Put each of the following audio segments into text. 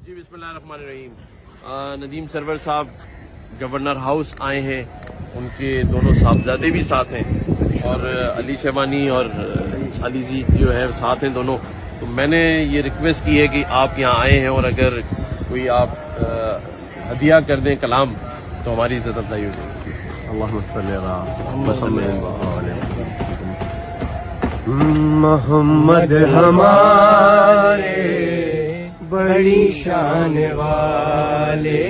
جی بسم اللہ الرحمن الرحیم. ندیم سرور صاحب گورنر ہاؤس آئے ہیں, ان کے دونوں صاحبزادے بھی ساتھ ہیں اور علی شیبانی اور علی جی جو ہے ساتھ ہیں دونوں. تو میں نے یہ ریکویسٹ کی ہے کہ آپ یہاں آئے ہیں اور اگر کوئی آپ ہدیہ کر دیں کلام تو ہماری عزت افزائی ہو جائے گی. اللہم صلی محمد ہمارے بڑی شان والے,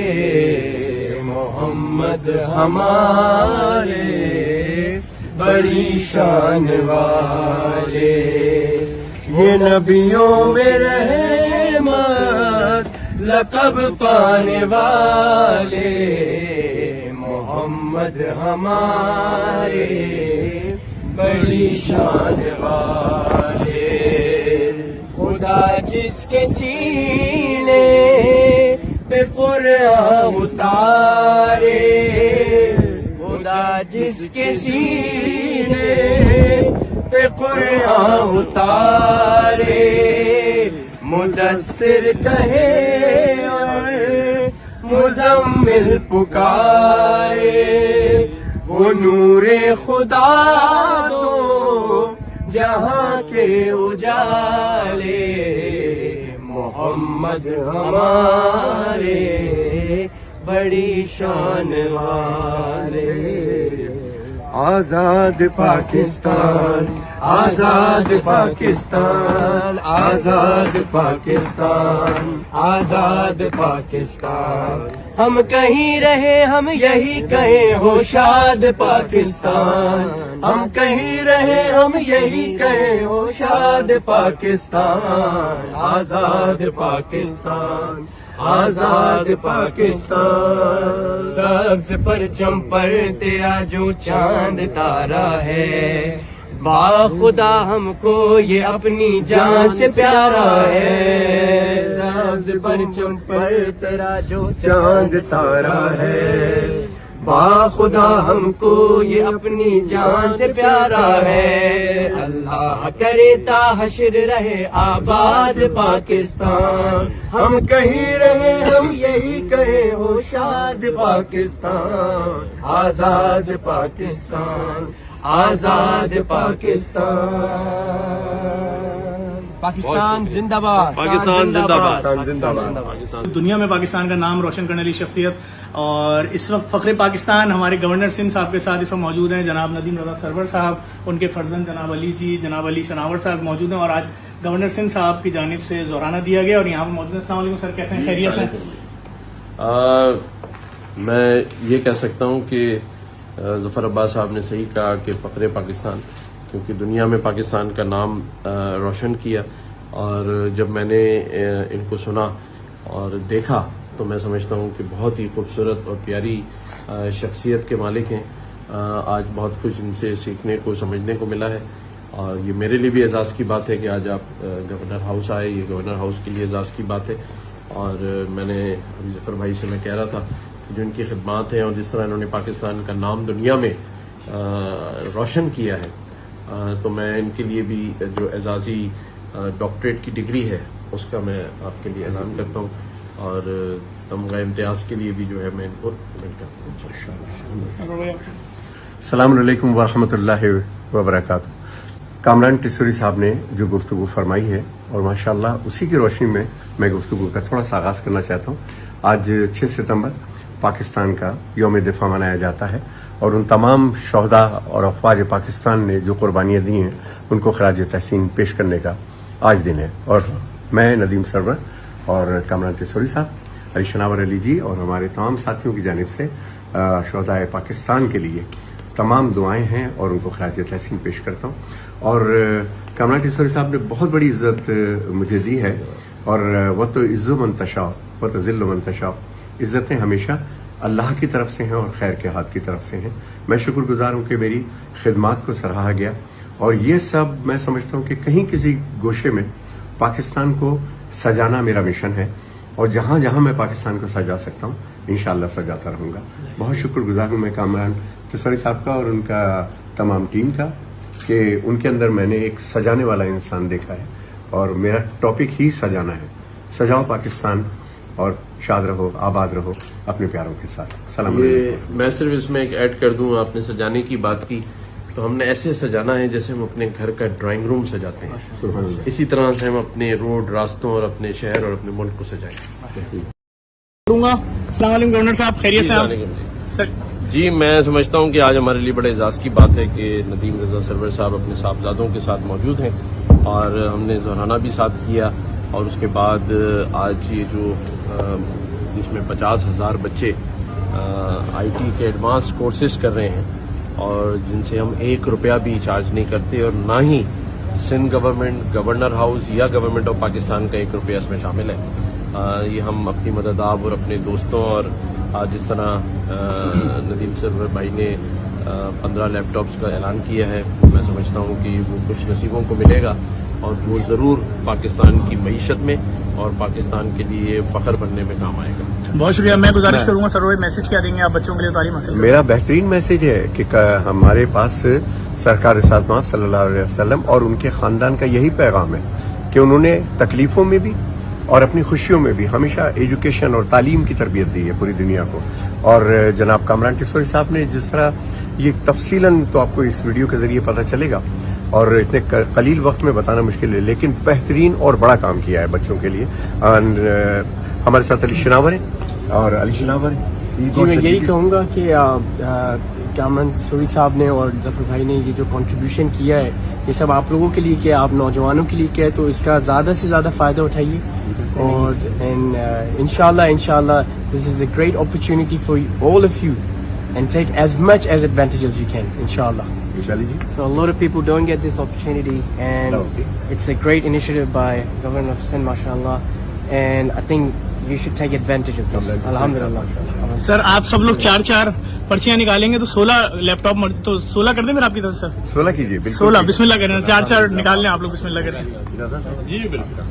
محمد ہمارے بڑی شان والے, یہ نبیوں میں رحمت لقب پانے والے, محمد ہمارے بڑی شان والے. خدا جس کے سینے پہ قرآن اتارے, خدا جس کے سینے پہ قرآن اتارے, مدثر کہے اور مزمل پکارے, وہ نور خدا دو جہاں کے اجالے, محمد ہمارے بڑی شان والے. آزاد پاکستان, آزاد پاکستان, آزاد پاکستان, آزاد پاکستان. ہم کہیں رہے ہم یہی کہیں ہو شاد پاکستان, ہم کہیں رہے ہم یہی کہیں ہو شاد پاکستان, آزاد پاکستان, آزاد پاکستان. سبز پرچم پر تیرا جو چاند تارا ہے, با خدا ہم کو یہ اپنی جان سے پیارا ہے. سبز پرچم پر تیرا جو چاند تارا ہے, با خدا ہم کو یہ اپنی جان سے پیارا ہے. اللہ کرے تا حشر رہے آباد پاکستان, ہم کہیں رہے ہم یہی کہیں ہو شاد پاکستان, آزاد پاکستان, آزاد پاکستان. پاکستان زندہ باد, پاکستان زندہ باد, زندہ باد. دنیا میں پاکستان کا نام روشن کرنے والی شخصیت, اور اس وقت فخر پاکستان ہمارے گورنر سندھ صاحب کے ساتھ اس وقت موجود ہیں جناب ندیم رضا سرور صاحب, ان کے فرزند جناب علی جی, جناب علی شناور صاحب موجود ہیں, اور آج گورنر سندھ صاحب کی جانب سے زورانہ دیا گیا اور یہاں پر موجود ہیں. السلام علیکم سر, کیسے ہیں, خیریت سے؟ میں یہ کہہ سکتا ہوں کہ ظفر عباس صاحب نے صحیح کہا کہ فخر پاکستان, کیونکہ دنیا میں پاکستان کا نام روشن کیا. اور جب میں نے ان کو سنا اور دیکھا تو میں سمجھتا ہوں کہ بہت ہی خوبصورت اور پیاری شخصیت کے مالک ہیں. آج بہت کچھ ان سے سیکھنے کو سمجھنے کو ملا ہے, اور یہ میرے لیے بھی اعزاز کی بات ہے کہ آج آپ گورنر ہاؤس آئے. یہ گورنر ہاؤس کے لیے اعزاز کی بات ہے. اور میں نے ابھی ظفر بھائی سے میں کہہ رہا تھا کہ جو ان کی خدمات ہیں اور جس طرح انہوں نے پاکستان کا نام دنیا میں روشن کیا ہے, تو میں ان کے لیے بھی جو اعزازی ڈاکٹریٹ کی ڈگری ہے اس کا میں آپ کے لیے اعلان کرتا ہوں, اور تمغہ امتیاز کے لیے بھی جو ہے میں ان کو کرتا ہوں. السلام علیکم ورحمۃ اللہ وبرکاتہ. کامران ٹیسوری صاحب نے جو گفتگو فرمائی ہے, اور ماشاءاللہ اسی کی روشنی میں گفتگو کا تھوڑا سا آغاز کرنا چاہتا ہوں. آج 6 ستمبر پاکستان کا یوم دفاع منایا جاتا ہے, اور ان تمام شہداء اور افواج پاکستان نے جو قربانیاں دی ہیں ان کو خراج تحسین پیش کرنے کا آج دن ہے. اور میں ندیم سرور اور کامران ٹیسوری صاحب, علی شناور علی جی اور ہمارے تمام ساتھیوں کی جانب سے شہداء پاکستان کے لیے تمام دعائیں ہیں اور ان کو خراج تحسین پیش کرتا ہوں. اور کامران ٹیسوری صاحب نے بہت بڑی عزت مجھے دی ہے, اور وہ تو عز من تشاء و تذل من تشاء. عزتیں ہمیشہ اللہ کی طرف سے ہیں اور خیر کے ہاتھ کی طرف سے ہیں. میں شکر گزار ہوں کہ میری خدمات کو سراہا گیا, اور یہ سب میں سمجھتا ہوں کہ کہیں کسی گوشے میں پاکستان کو سجانا میرا مشن ہے, اور جہاں جہاں میں پاکستان کو سجا سکتا ہوں انشاءاللہ سجاتا رہوں گا. بہت شکر گزار ہوں میں کامران ٹیسوری صاحب کا اور ان کا تمام ٹیم کا کہ ان کے اندر میں نے ایک سجانے والا انسان دیکھا ہے, اور میرا ٹاپک ہی سجانا ہے. سجاؤ پاکستان, اور شاد رہو, آباد رہو اپنے پیاروں کے ساتھ. السلام یہ علیکم. میں صرف اس میں ایک ایڈ کر دوں, آپ نے سجانے کی بات کی تو ہم نے ایسے سجانا ہے جیسے ہم اپنے گھر کا ڈرائنگ روم سجاتے ہیں, سبحان اللہ. اسی طرح سے ہم اپنے روڈ, راستوں اور اپنے شہر اور اپنے ملک کو سجائیں. السلام علیکم گورنر صاحب, خیریت سے آپ؟ جی, میں سمجھتا ہوں کہ آج ہمارے لیے بڑے اعزاز کی بات ہے کہ ندیم رضا سرور صاحب اپنے صاحبزادوں کے ساتھ موجود ہیں اور ہم نے ظہرانہ بھی ساتھ کیا. اور اس کے بعد آج یہ جو جس میں 50,000 بچے آئی ٹی کے ایڈوانس کورسز کر رہے ہیں اور جن سے ہم 1 روپیہ بھی چارج نہیں کرتے, اور نہ ہی سندھ گورنمنٹ, گورنر ہاؤس یا گورنمنٹ آف پاکستان کا 1 روپیہ اس میں شامل ہے. یہ ہم اپنی مددآب اور اپنے دوستوں, اور آج جس طرح ندیم سرور بھائی نے 15 لیپ ٹاپس کا اعلان کیا ہے, میں سمجھتا ہوں کہ وہ خوش نصیبوں کو ملے گا اور وہ ضرور پاکستان کی معیشت میں اور پاکستان کے لیے فخر بننے میں کام آئے گا. بہت شکریہ. میں گزارش کروں گا سر, میسج کیا دیں گے آپ بچوں کے لیے تعلیم حاصل؟ میرا بہترین میسج ہے کہ ہمارے پاس سرکار رسالت مآب صلی اللہ علیہ وسلم اور ان کے خاندان کا یہی پیغام ہے کہ انہوں نے تکلیفوں میں بھی اور اپنی خوشیوں میں بھی ہمیشہ ایجوکیشن اور تعلیم کی تربیت دی ہے پوری دنیا کو. اور جناب کامران ٹیسوری صاحب نے جس طرح یہ تفصیلاً, تو آپ کو اس ویڈیو کے ذریعے پتہ چلے گا اور اتنے قلیل وقت میں بتانا مشکل ہے, لیکن بہترین اور بڑا کام کیا ہے بچوں کے لیے. ہمارے ساتھ علی شناور ہیں, اور علی شناور جی میں یہی کہوں گا کہ کامران ٹیسوری صاحب نے اور ظفر بھائی نے یہ جو کنٹریبیوشن کیا ہے یہ سب آپ لوگوں کے لیے کیا, آپ نوجوانوں کے لیے کیا ہے, تو اس کا زیادہ سے زیادہ فائدہ اٹھائیے. اور انشاءاللہ this is a great opportunity for all of you and take as much as advantage as you can, inshallah. So a lot of people don't get this opportunity and it's a great initiative by Governor of Sindh, mashallah, and I think you should take advantage of this. Alhamdulillah. سر آپ سب لوگ 4 پرچیاں نکالیں گے تو 16 لیپ top, تو 16 کر دیں میرا آپ کی طرف سے 16 کیجیے. 16 بسم اللہ کریں, 4 نکال لیں آپ لوگ, بسم اللہ کریں. جی بالکل.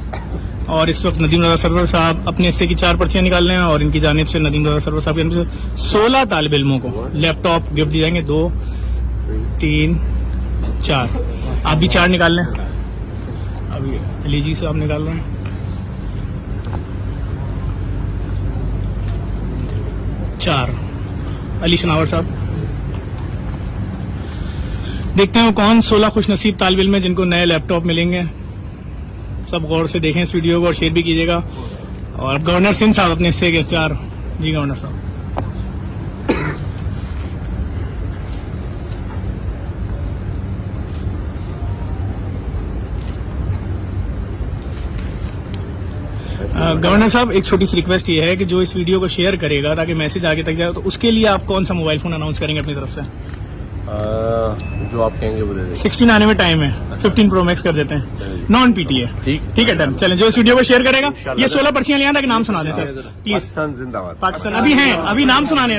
اور اس وقت ندیم رضا سرور صاحب اپنے حصے کی 4 پرچیاں نکال رہے ہیں اور ان کی جانب سے ندیم رضا سرور صاحب کی جانب سے 16 طالب علموں کو لیپ ٹاپ گفٹ دیے جائیں گے. 2 3 4 آپ بھی 4 نکال لیں. ابھی علی جی صاحب نکال رہے ہیں 4. علی شناور صاحب, دیکھتے ہیں وہ کون 16 خوش نصیب طالب علم ہیں جن کو نئے لیپ ٹاپ ملیں گے. سب غور سے دیکھیں اس ویڈیو کو اور شیئر بھی کیجیے گا. اور گورنر سندھ صاحب اپنے حصے کے 4. جی گورنر صاحب. گورنر صاحب ایک چھوٹی سی ریکویسٹ یہ ہے کہ جو اس ویڈیو کو شیئر کرے گا تاکہ میسج آگے تک جائے, تو اس کے لیے آپ کون سا موبائل فون اناؤنس کریں گے اپنی طرف سے؟ جو آپ کہیں گے وہ دے دیں. 16 آنے میں ٹائم ہے, 15 پرو میکس کر دیتے ہیں, نان پی ٹی ہے. ٹھیک ہے ڈن. چلیں جو اس ویڈیو کو شیئر کرے گا, یہ 16 پرچیاں لے آئیں تاکہ نام سنا دیں سر پلیز. پاکستان زندہ باد. پاکستان ابھی ہیں, ابھی نام سنانے